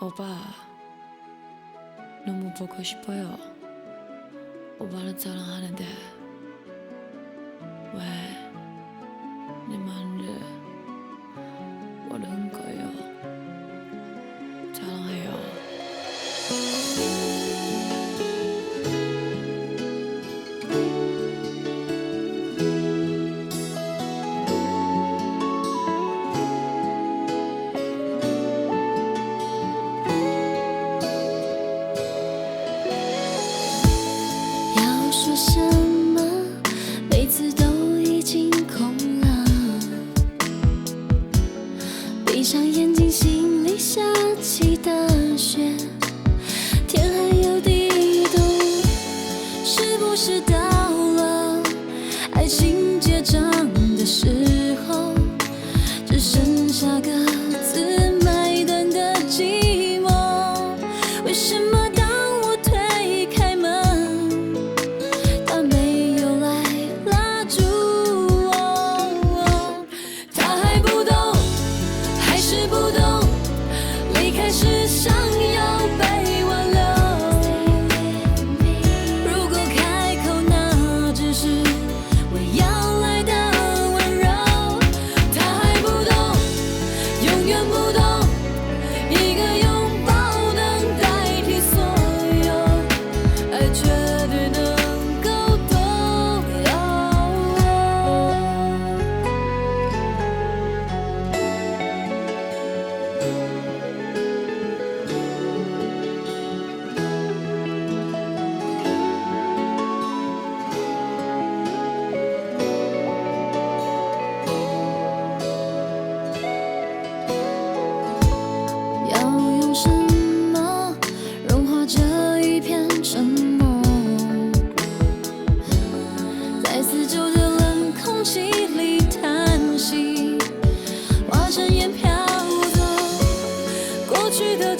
오빠, 너무 보고 싶어요. 오빠는 사랑하는데 왜 내 마음을 모르는 거예요? 사랑해요.要说什么，每次都已经空了。闭上眼睛，心里下起的雪，天还有地动，是不是到了爱情结账的时候，只剩下各自买单的寂寞？为什么？是想要被挽留，如果开口，那只是我要来的温柔。他还不懂，永远不懂，一个拥抱能代替所有，爱绝对能够动摇。什么融化这一片沉默，在死旧的冷空气里叹息，化成烟飘走，过去的